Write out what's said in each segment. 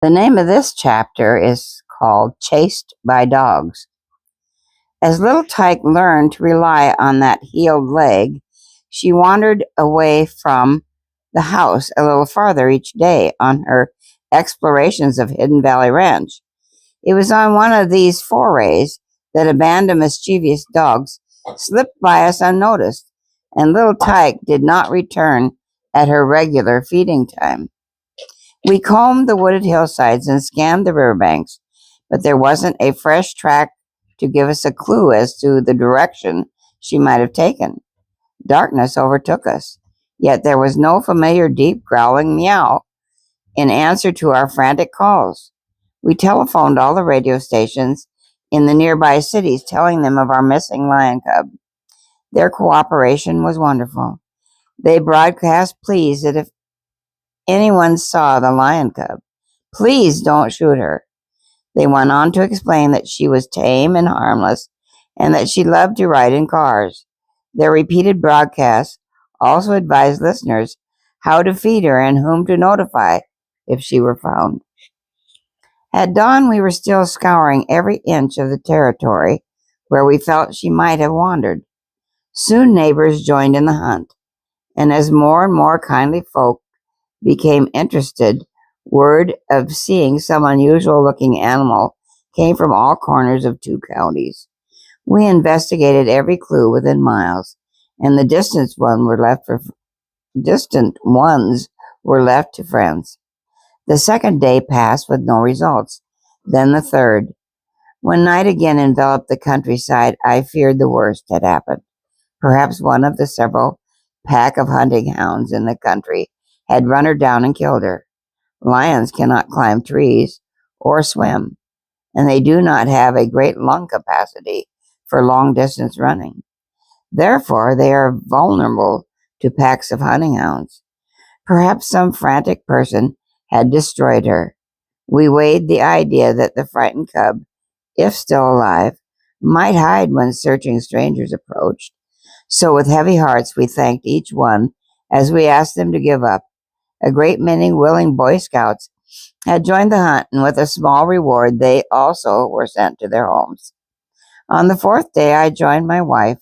The name of this chapter is called Chased by Dogs. As little Tyke learned to rely on that healed leg, she wandered away from the house a little farther each day on her explorations of Hidden Valley Ranch. It was on one of these forays that a band of mischievous dogs slipped by us unnoticed, and little Tyke did not return at her regular feeding time. We combed the wooded hillsides and scanned the riverbanks, but there wasn't a fresh track to give us a clue as to the direction she might have taken. Darkness overtook us, yet there was no familiar deep growling meow in answer to our frantic calls. We telephoned all the radio stations in the nearby cities, telling them of our missing lion cub. Their cooperation was wonderful. They broadcast pleas that if anyone saw the lion cub, please don't shoot her. They went on to explain that she was tame and harmless and that she loved to ride in cars. Their repeated broadcasts also advised listeners how to feed her and whom to notify if she were found. At dawn, we were still scouring every inch of the territory where we felt she might have wandered. Soon neighbors joined in the hunt, and as more and more kindly folk became interested, word of seeing some unusual-looking animal came from all corners of 2 counties. We investigated every clue within miles, and the distant ones were left to friends. The second day passed with no results. Then the third. When night again enveloped the countryside, I feared the worst had happened. Perhaps one of the several pack of hunting hounds in the country had run her down and killed her. Lions cannot climb trees or swim, and they do not have a great lung capacity for long-distance running. Therefore, they are vulnerable to packs of hunting hounds. Perhaps some frantic person had destroyed her. We weighed the idea that the frightened cub, if still alive, might hide when searching strangers approached. So with heavy hearts we thanked each one as we asked them to give up. A great many willing Boy Scouts had joined the hunt, and with a small reward they also were sent to their homes. On the 4th day I joined my wife,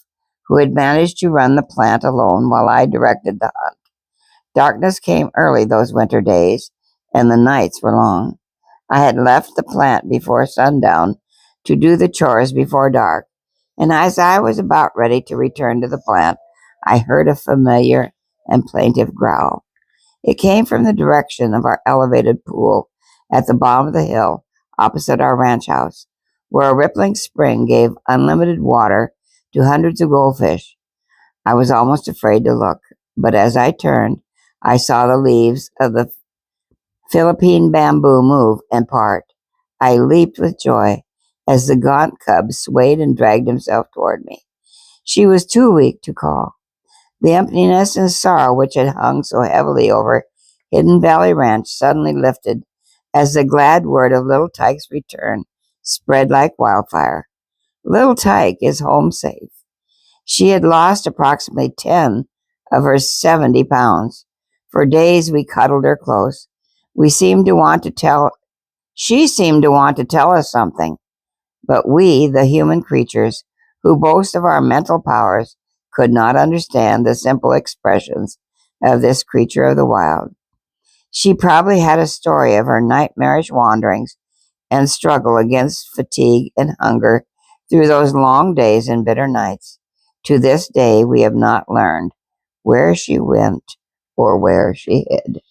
who had managed to run the plant alone while I directed the hunt. Darkness came early those winter days, and the nights were long. I had left the plant before sundown to do the chores before dark, and as I was about ready to return to the plant, I heard a familiar and plaintive growl. It came from the direction of our elevated pool at the bottom of the hill opposite our ranch house, where a rippling spring gave unlimited water to hundreds of goldfish. I was almost afraid to look, but as I turned, I saw the leaves of the Philippine bamboo move and part. I leaped with joy as the gaunt cub swayed and dragged himself toward me. She was too weak to call. The emptiness and sorrow which had hung so heavily over Hidden Valley Ranch suddenly lifted as the glad word of little Tyke's return spread like wildfire. Little Tyke is home safe. She had lost approximately 10 of her 70 pounds. For days we cuddled her close. She seemed to want to tell us something, but we, the human creatures who boast of our mental powers, could not understand the simple expressions of this creature of the wild. She probably had a story of her nightmarish wanderings and struggle against fatigue and hunger through those long days and bitter nights. To this day, we have not learned where she went or where she hid.